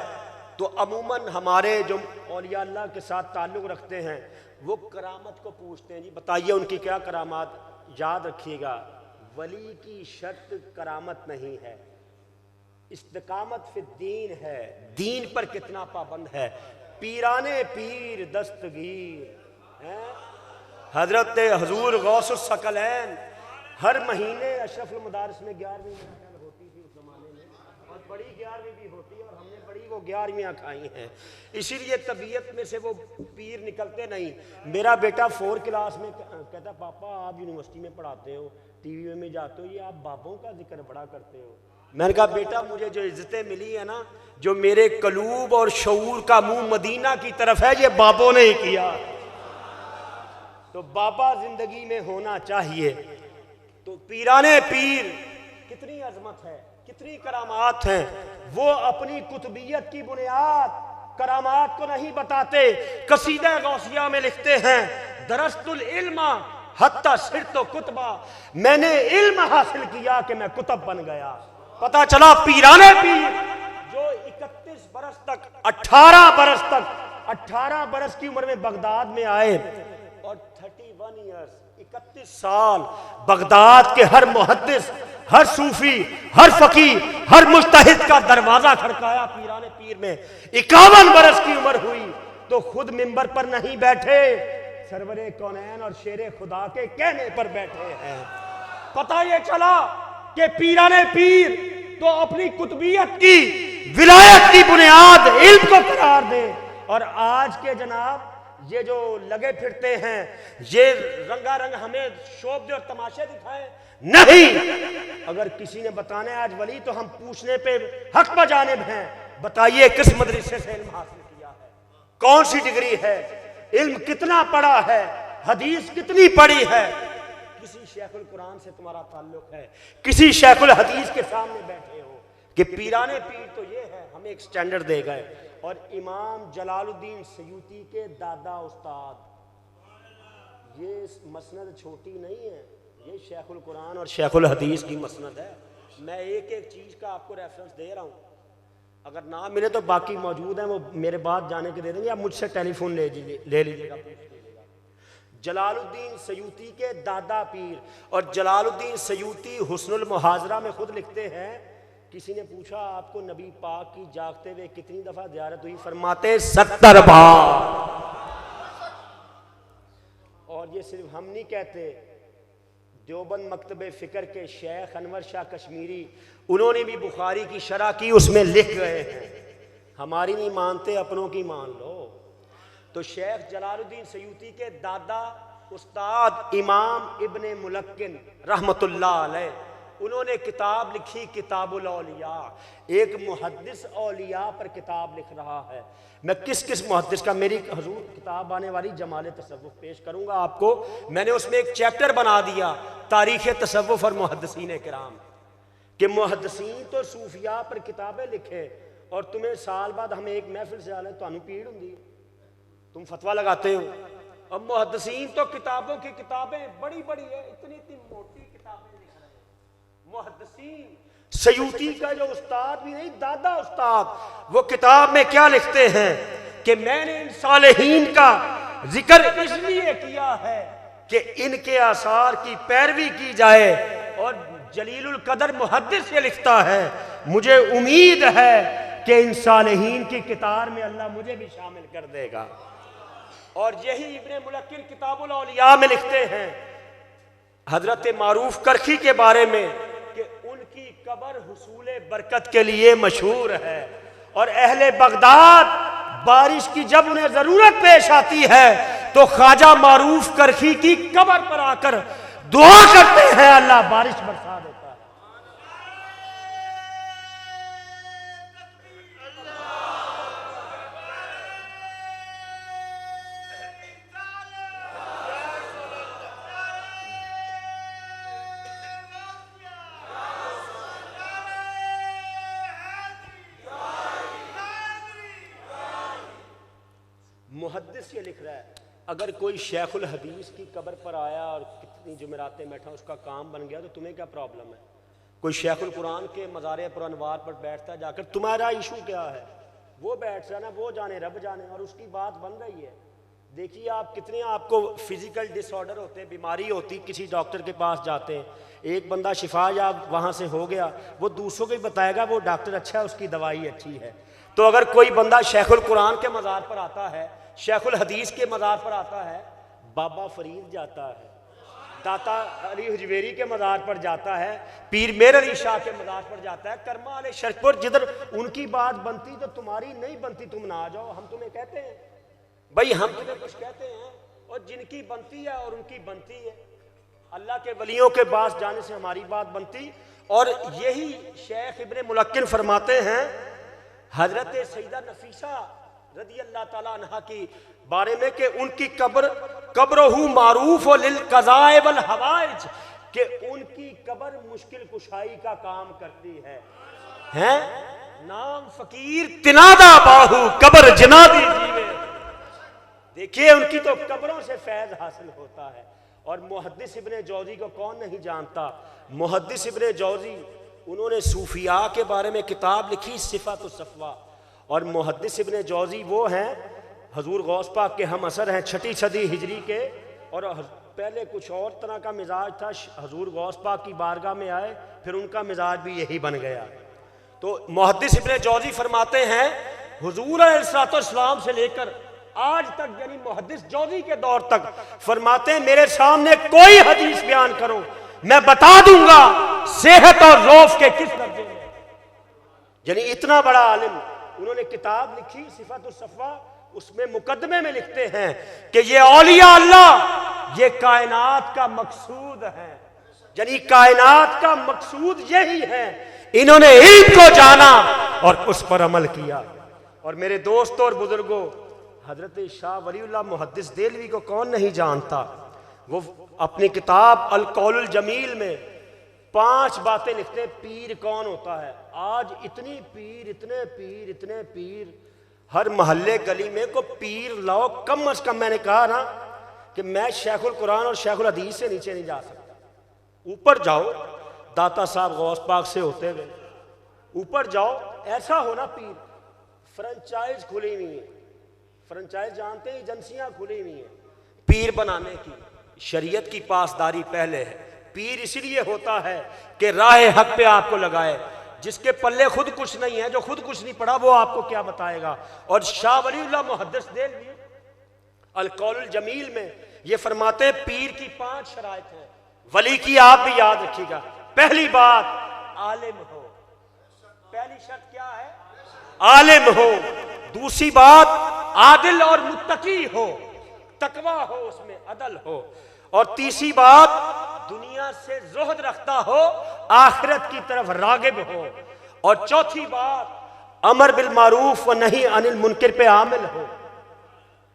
तो अमूमन हमारे जो औलिया अल्लाह के साथ ताल्लुक़ रखते हैं वो करामत को पूछते हैं, जी बताइए उनकी क्या करामात। याद रखिएगा, वली की शर्त करामत नहीं है, इस्तिकामत फिर दीन है, दीन पर कितना पाबंद है। पीराने पीर दस्तगीर हैं, हजरत हजूर गौसुस सकलैन हर महीने अशरफुल मदारिस में 11वीं होती थी उस जमाने में, और बड़ी 11वीं भी होती है, और हमने बड़ी वो 11वीं खाई हैं। इसीलिए तबीयत में से वो पीर निकलते नहीं। मेरा बेटा 4 क्लास में कहता, पापा आप यूनिवर्सिटी में पढ़ाते हो, टीवी में जाते हो, ये आप बाबों का जिक्र बड़ा करते हो। मैंने कहा बेटा मुझे जो इज्जतें मिली है ना, जो मेरे कलूब और शऊर का मुंह मदीना की तरफ है, ये बाबों ने ही किया। तो बाबा जिंदगी में होना चाहिए। तो पीराने पीर कितनी अजमत है, कितनी करामात हैं। वो अपनी कुतुबियत की बुनियाद करामात को नहीं बताते। कसीदा गौसिया में लिखते हैं, दरस्तुल इल्मा हत्ता सिरतो कुतबा, मैंने इल्म हासिल किया कि मैं कुतब बन गया। पता चला पीराने पीर जो 31 बरस तक 18 बरस तक 18 बरस की उम्र में बगदाद में आए, और 31 ईयर्स 31 साल बगदाद के हर मुहद्दिस, हर सूफी, हर फकी, हर मुज्तहिद का दरवाजा खड़काया पीराने पीर में। 51 बरस की उम्र हुई तो खुद मिंबर पर नहीं बैठे, सरवरे कौनैन और शेरे खुदा के कहने पर बैठे हैं। पता ये चला कि पीराने पीर तो अपनी कुतुबियत की, विलायत की बुनियाद इल्म को करार दे। और आज के जनाब ये जो लगे फिरते हैं, ये रंगारंग हमें शोभ और तमाशे दिखाएं, नहीं। अगर किसी ने बताने आज वली, तो हम पूछने पे हक बजानिब हैं। बताइए किस मदरसे से इल्म हासिल किया है, कौन सी डिग्री है, इल्म कितना पढ़ा है, हदीस कितनी पढ़ी है। किसी शेखुल कुरान से तुम्हारा ताल्लुक है, किसी शेखुल हदीस के सामने बैठे हो कि पीराने पीर तो ये है, हमें एक स्टैंडर्ड दे गए। और इमाम जलालुद्दीन सयूती के दादा उस्ताद, ये मसनद छोटी नहीं है, ये शेखुल कुरान और शेखुल हदीस की मसनद है। मैं एक एक चीज़ का आपको रेफरेंस दे रहा हूँ, अगर ना मिले तो बाकी मौजूद हैं, वो मेरे बाद जाने के दे देंगे, आप मुझसे टेलीफोन ले लीजिएगा, जलालुद्दीन सयूती के दादा पीर। और जलालुद्दीन सयूती हुस्नुल मुहाजरा में खुद लिखते हैं, किसी ने पूछा आपको नबी पाक की जागते हुए कितनी दफा ज़ियारत हुई, फरमाते 70 बार। और ये सिर्फ हम नहीं कहते, देवबंद मकतबे फ़िक्र के शेख अनवर शाह कश्मीरी, उन्होंने भी बुखारी की शरह की, उसमें लिख गए हैं, हमारी नहीं मानते अपनों की मान लो। तो शेख जलालुद्दीन सयूती के दादा उस्ताद इमाम इब्ने मुलक्किन रहमतुल्लाह अलैह, उन्होंने किताब लिखी किताबुल औलिया। एक मुहद्दिस औलिया पर किताब लिख रहा है। मैं किस किस मुहद्दिस का, मेरी हजूर किताब आने वाली जमाल तसव्वुफ पेश करूंगा आपको। मैंने उसमें एक चैप्टर बना दिया तारीख़ तसव्वुफ और मुहद्दिसीन किराम, कि मुहद्दिसीन तो सूफिया पर किताबें लिखे और तुम्हें साल बाद हम एक महफिल से आने तो पीड़ होंगी, तुम फतवा लगाते हो। अब मुहद्दिसीन तो किताबों की किताबें बड़ी बड़ी है, इतनी इतनी मोटी किताबें लिख रहे हैं। मुहद्दिसीन सयूती का जो उस्ताद भी नहीं, दादा उस्ताद, वो किताब में क्या लिखते हैं कि मैंने इन सालेहीन का जिक्र इसलिए किया है कि इनके आसार की पैरवी की जाए। और जलीलुल कदर मुहद्दिस ये लिखता है, मुझे उम्मीद है कि इन सालेहीन की किताब में अल्लाह मुझे भी शामिल कर देगा। और यही इब्ने मुलक्किन किताबुल औलिया में लिखते हैं हजरत मारूफ करखी के बारे में कि उनकी कब्र हुसूले बरकत के लिए मशहूर है। और अहले बगदाद बारिश की जब उन्हें जरूरत पेश आती है तो ख्वाजा मारूफ करखी की कब्र पर आकर दुआ करते हैं, अल्लाह बारिश बरसा देता है। मुहद्दिस ये लिख रहा है, अगर कोई शेखुल हदीस की कब्र पर आया और कितनी जुमेरातें बैठा, उसका काम बन गया, तो तुम्हें क्या प्रॉब्लम है? कोई शेखुल कुरान के मज़ार पर अनवार पर बैठता है जाकर, तुम्हारा इशू क्या है? वो बैठ रहा ना, वो जाने रब जाने, और उसकी बात बन रही है। देखिए आप कितने आपको फिजिकल डिसऑर्डर होते हैं, बीमारी होती, किसी डॉक्टर के पास जाते हैं, एक बंदा शिफा या वहाँ से हो गया, वो दूसरों को ही बताएगा वो डॉक्टर अच्छा है, उसकी दवाई अच्छी है। तो अगर कोई बंदा शेखुल कुरान के मज़ार पर आता है, शेखुल हदीस के मज़ार पर आता है, बाबा फरीद जाता है, दाता अली हुजवेरी के मज़ार पर जाता है, पीर मेर अली शाह के मज़ार पर जाता है, कर्मा अली शरकपुर, जिधर उनकी बात बनती तो तुम्हारी नहीं बनती, तुम ना आ जाओ। हम तुम्हें कहते हैं भाई, हम तुम्हें कुछ कहते हैं, और जिनकी बनती है और उनकी बनती है, अल्लाह के वलियों के पास जाने से हमारी बात बनती। और यही शेख इब्ने मुलक्किन फरमाते हैं हजरत सईदा नफीसा रदी अल्लाह ताला अन्हा की बारे में कि उनकी कब्रहू मारूफ लिल क़ज़ाए वल हवाइज, कि उनकी कब्र मुश्किल कुशाई का काम करती है? नाम फकीर तिनादा बाहू कब्र जनादी जीवे। देखिए उनकी तो कब्रों से फैज हासिल होता है। और मुहद्दिस इब्ने जौज़ी को कौन नहीं जानता? मुहद्दिस इब्ने जौज़ी, उन्होंने सूफिया के बारे में किताब लिखी सिफ़ातुस सफ़वा। और मुहद्दिस इब्ने जौज़ी वो हैं, हजूर गौस पाक के हम असर हैं, 6ठी सदी हिजरी के। और पहले कुछ और तरह का मिजाज था, हजूर गौस पाक की बारगाह में आए, फिर उनका मिजाज भी यही बन गया। तो मुहद्दिस इब्ने जौज़ी फरमाते हैं हुजूर अलैहिस्सलाम से लेकर आज तक, यानी मुहद्दिस जौज़ी के दौर तक, फरमाते हैं मेरे सामने कोई हदीस बयान करो, मैं बता दूंगा सेहत और रौफ के किस दर्जे में। यानी इतना बड़ा आलिम, उन्होंने किताब लिखी सिफ़ातुस सफ़वा, उसमें मुकदमे में लिखते हैं कि ये औलिया अल्लाह ये कायनात का मकसूद है, यानी कायनात का मकसूद यही है। इन्होंने इल्म को जाना और उस पर अमल किया। और मेरे दोस्तों और बुजुर्गों, हजरत शाह वलीउल्लाह मुहद्दिस देलवी को कौन नहीं जानता? वो अपनी किताब अल कौलुल जमील में 5 बातें लिखते हैं, पीर कौन होता है। आज इतने पीर, हर मोहल्ले गली में को पीर लाओ, कम अज कम। मैंने कहा ना कि मैं शेखुल कुरान और शेखुल हदीस से नीचे नहीं जा सकता। ऊपर जाओ, दाता साहब गौस पाक से होते हुए ऊपर जाओ, ऐसा होना पीर। फ्रेंचाइज खुली हुई है, फ्रेंचाइज जानते हैं, एजेंसियां खुली हुई हैं पीर बनाने की। शरीयत की पासदारी पहले है। पीर इसलिए होता है कि राह हक पे आपको लगाए। जिसके पल्ले खुद कुछ नहीं है, जो खुद कुछ नहीं पढ़ा, वो आपको क्या बताएगा। और शाह वलीउल्लाह मुहद्दिस देलवी अल कौलुल जमील में ये फरमाते हैं पीर की 5 शराइत हैं, वली की आप भी याद रखिएगा। पहली बात, आलिम हो। पहली शर्त क्या है? आलिम हो। दूसरी बात, आदिल और मुत्तकी हो, तकवा हो, उसमें अदल हो। और तीसरी बात, दुनिया से ज़ुहद रखता हो, आखिरत की तरफ रागिब हो। और चौथी बात, अमर बिल मारूफ व नहीं अनिल मुनकर पे आमिल हो,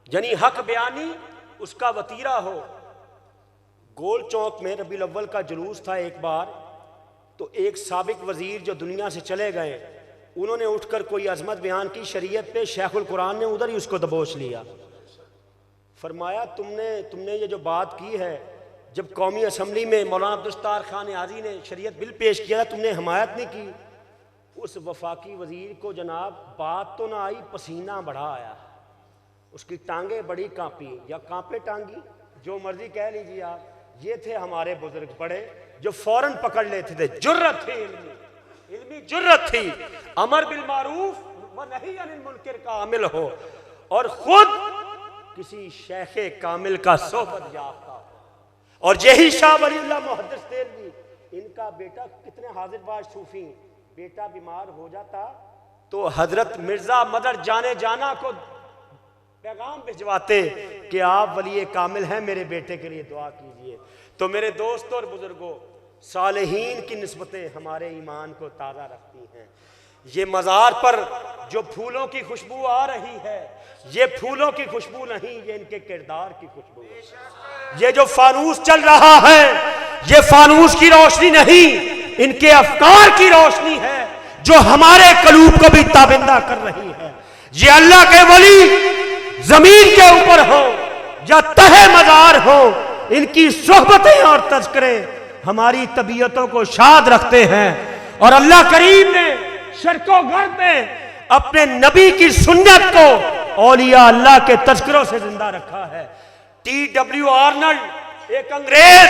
यानी हक बयानी उसका वतीरा हो। गोल चौक में रबीउल अव्वल का जुलूस था एक बार, तो एक साबिक वजीर जो दुनिया से चले गए, उन्होंने उठकर कोई अजमत बयान की शरीयत पे, शेखुल कुरान ने उधर ही उसको दबोच लिया। फरमाया तुमने ये जो बात की है, जब कौमी असम्बली में मौलाना अब्दुल खान आजी ने शरीयत बिल पेश किया, तुमने हमायत नहीं की। उस वफाकी वजीर को जनाब बात तो ना आई, पसीना बढ़ा आया, उसकी टांगें बड़ी कांपी या कांपे टांगी, जो मर्जी कह लीजिए आप। ये थे हमारे बुजुर्ग बड़े जो फौरन पकड़ लेते थे। जुर्रत थी, इल्मी जुर्रत थी। अमर बिल मारूफ व नही अनिल मुनकर का आमिल हो, और खुद किसी शेखे कामिल का सोबत याफ्ता हो। और यही शाह वलीउल्लाह मुहद्दिस देलवी, इनका बेटा, कितने हाजिरबाज सूफी, बेटा बीमार हो जाता तो हजरत मिर्जा मदर जाना को पैगाम भिजवाते कि आप वली कामिल हैं, मेरे बेटे के लिए दुआ कीजिए। तो मेरे दोस्तों और बुजुर्गों, सालेहीन की निस्बतें हमारे ईमान को ताज़ा रखती हैं। ये मज़ार पर जो फूलों की खुशबू आ रही है, ये फूलों की खुशबू नहीं, ये इनके किरदार की खुशबू है। ये जो फानूस चल रहा है, ये फानूस की रोशनी नहीं, इनके अफकार की रोशनी है जो हमारे कलूब को भी ताबिंदा कर रही है। ये अल्लाह के वली जमीन के ऊपर हो या तहे मज़ार हो, इनकी सोहबतें और तज़किरे हमारी तबीयतों को शाद रखते हैं। और अल्लाह करीम ने शर्को गर्ब में अपने नबी की सुन्नत को औलिया अल्लाह के तज़किरों से जिंदा रखा है। T.W. आर्नल्ड, एक अंग्रेज,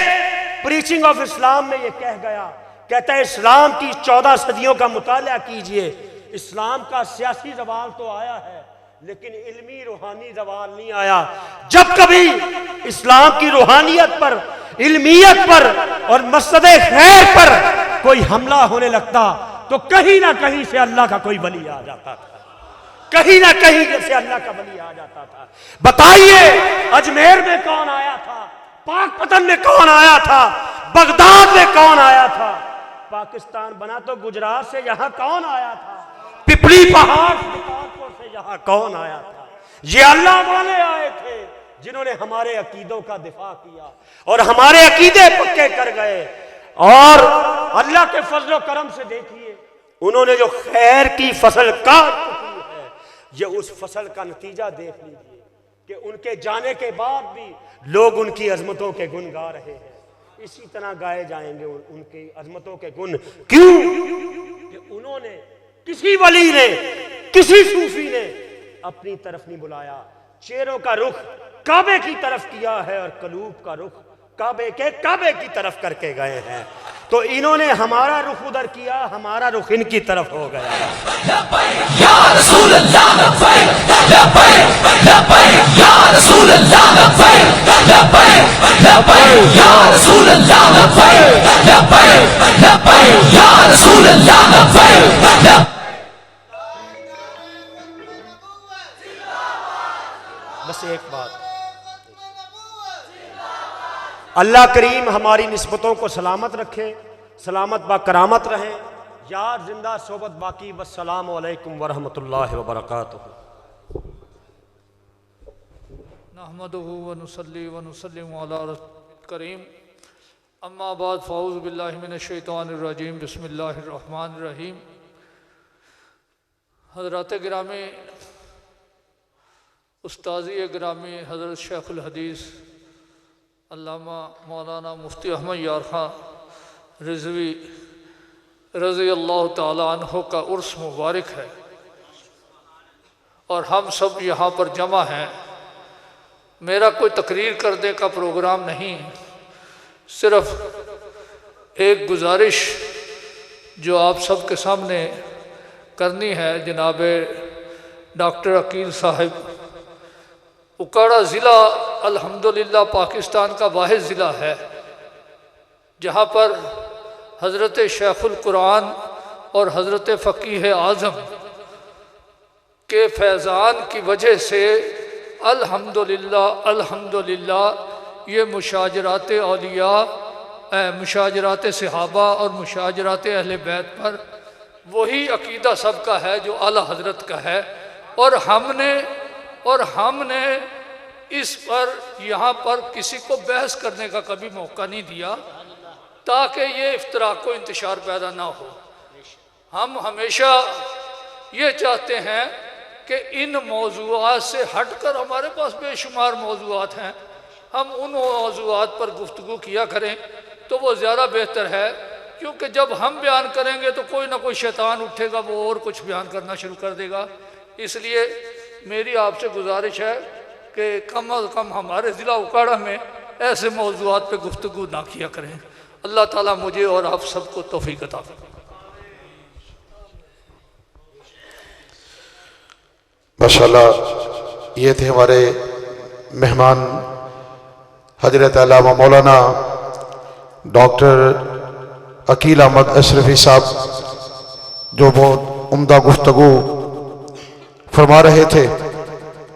प्रीचिंग ऑफ इस्लाम में ये कह गया, कहता है इस्लाम की 14 सदियों का मुताला कीजिए, इस्लाम का सियासी ज़वाल तो आया है, लेकिन इल्मी रूहानी ज़वाल नहीं आया। जब कभी इस्लाम की रूहानियत पर, इल्मियत पर और मक़सद खैर पर कोई हमला होने लगता तो कहीं ना कहीं से अल्लाह का कोई वली आ जाता था, कहीं ना कहीं से अल्लाह का वली आ जाता था। बताइए अजमेर में कौन आया था, पाकपतन में कौन आया था, बगदाद में कौन आया था, पाकिस्तान बना तो गुजरात से, यहां कौन आया था, पिपली पहाड़ से यहां कौन आया था। ये अल्लाह वाले आए थे जिन्होंने हमारे अकीदों का दिफा किया और हमारे अकीदे पक्के कर गए। और अल्लाह के फजल करम से देखिए, उन्होंने जो खैर की फसल काट चुकी है, ये उस फसल का नतीजा देख लीजिए कि उनके जाने के बाद भी लोग उनकी अजमतों के गुण गा रहे हैं। इसी तरह गाए जाएंगे उनकी अजमतों के गुण। क्यों? कि उन्होंने, किसी वली ने, किसी सूफी ने अपनी तरफ नहीं बुलाया, चेहरों का रुख काबे की तरफ किया है और कलूब का रुख काबे की तरफ करके गए हैं। तो इन्होंने हमारा रुख उधर किया, हमारा रुख इनकी तरफ हो गया। बस एक बात, अल्लाह करीम हमारी निस्बतों को सलामत रखे, सलामत बा करामत रहे। यार जिंदा सोबत बाकी। वस्सलामु अलैकुम वरहमतुल्लाहि वबरकातुहू। नहमदुहु व नुसल्ली व नुसल्लिमु अला रसूलिल करीम, अम्मा बाद फ़अऊज़ु बिल्लाहि मिनश शैतानिर रजीम, बिस्मिल्लाहिर रहमानिर रहीम। हज़रात गिरामी, उस्ताज़ी गिरामी हज़रत शेखुल हदीस अल्लामा मौलाना मुफ्ती अहमद यार खां रिज़वी रज़ी अल्लाह ताला अन्हु का उर्स मुबारक है और हम सब यहाँ पर जमा हैं। मेरा कोई तकरीर करने का प्रोग्राम नहीं, सिर्फ एक गुजारिश जो आप सब के सामने करनी है। जनाब डॉक्टर अकील साहिब, उकाड़ा ज़िला अल्हम्दुलिल्लाह पाकिस्तान का वाहिद ज़िला है जहाँ पर हज़रत शेखुल कुरान और हज़रत फ़कीह आज़म के फैज़ान की वजह से अल्हम्दुलिल्लाह अल्हम्दुलिल्लाह ये मुशाजरात औलिया, मुशाजरात सहाबा और मुशाजरात अहले बैत पर वही अकीदा सबका है जो आला हजरत का है। और हमने इस पर यहाँ पर किसी को बहस करने का कभी मौका नहीं दिया ताकि ये इफ्तराक को इंतशार पैदा ना हो। हम हमेशा ये चाहते हैं कि इन मौज़ूआत से हटकर हमारे पास बेशुमार मौज़ूआत हैं, हम उन मौज़ूआत पर गुफ्तगू किया करें तो वो ज़्यादा बेहतर है। क्योंकि जब हम बयान करेंगे तो कोई ना कोई शैतान उठेगा, वो और कुछ बयान करना शुरू कर देगा। इसलिए मेरी आपसे गुजारिश है कि कम अज़ कम हमारे ज़िला उकाड़ा में ऐसे मौज़ूआत पे गुफ्तगू ना किया करें। अल्लाह ताला मुझे और आप सबको तौफीक अता फरमाए। माशाअल्लाह, ये थे हमारे मेहमान हजरत अल्लामा मौलाना डॉक्टर अकील अहमद अशरफी साहब, जो बहुत उम्दा गुफ्तगू फरमा रहे थे।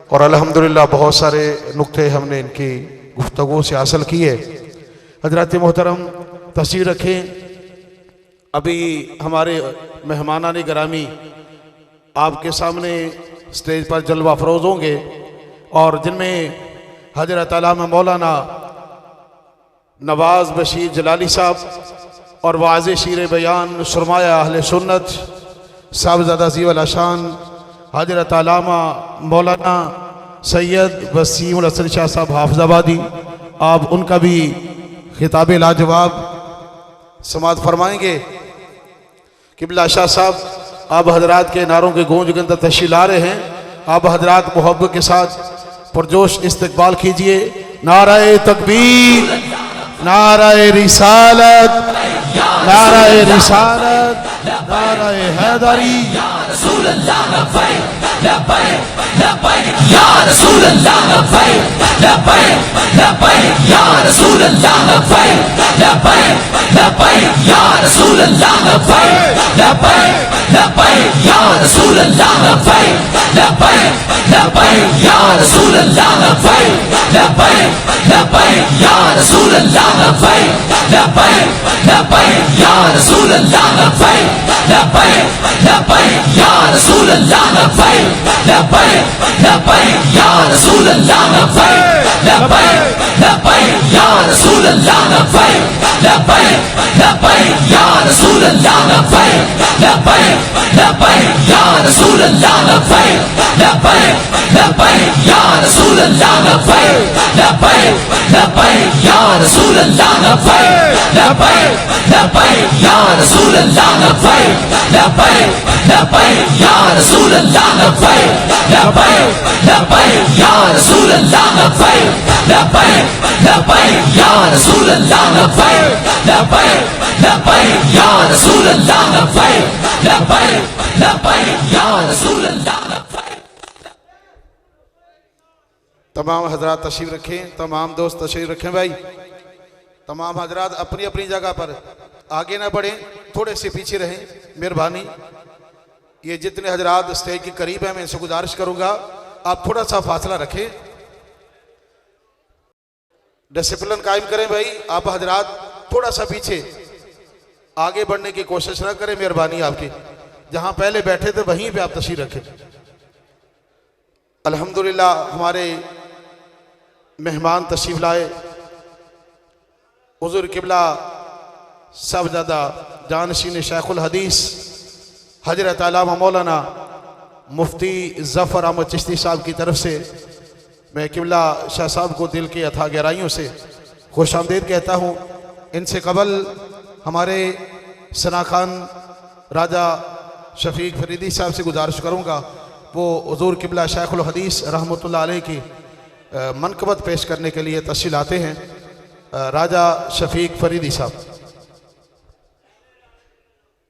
और अल्हम्दुलिल्लाह बहुत सारे नुक्ते हमने इनकी गुफ्तगू से हासिल किए। हजरत मोहतरम तशरीफ़ रखें। अभी हमारे मेहमानान गिरामी आपके सामने स्टेज पर जलवा फरोज होंगे और जिनमें हजरत अल्लामा मौलाना नवाज़ बशीर जलाली साहब और वाज़े शीर बयान सुरमाया अहले सुन्नत साहबज़ादा ज़ीवल अशान हजरत अल्लामा मौलाना सैयद वसीमुल हसन शाह साहब हाफिज़ाबादी, आप उनका भी खिताब लाजवाब समात फरमाएंगे। किबला शाह साहब, आप हजरात के नारों के गूंज के अंदर तशरीफ़ ला रहे हैं। आप हजरात मोहब्बत के साथ पुरजोश इस्तकबाल कीजिए। नाराए तकबीर, नाराए रिसालत, नाराए रिसालत, नाराए हैदरी। तमाम हजरात तशरीफ़ रखें, तमाम दोस्त तशरीफ़ रखें भाई। तमाम हजरात अपनी अपनी जगह पर आगे ना बढ़ें, थोड़े से पीछे रहें, मेहरबानी। ये जितने हजरात स्टेज के करीब हैं मैं इनसे गुजारिश करूंगा आप थोड़ा सा फासला रखें, डिसिप्लिन कायम करें भाई। आप हजरात थोड़ा सा पीछे आगे बढ़ने की कोशिश ना करें, मेहरबानी आपकी। जहां पहले बैठे थे वहीं पे आप तशरीफ़ रखें। अल्हम्दुलिल्लाह हमारे मेहमान तशरीफ़ लाए। हुज़ूर किबला साहबज़ादा जानशीन शेखुल हदीस हजरत अल्लामा मौलाना मुफ्ती ज़फ़र अहमद चिश्ती साहब की तरफ से मैं किबला शाह साहब को दिल की अथा गहराइयों से खुश आमदीद कहता हूँ। इनसे कबल हमारे सना खान राजा शफीक फरीदी साहब से गुजारिश करूँगा वो हुज़ूर किबला शेखुल हदीस रहमतुल्लाह अलैह की मनक़बत पेश करने के लिए तशरीफ़ लाते हैं। राजा शफीक फरीदी साहब।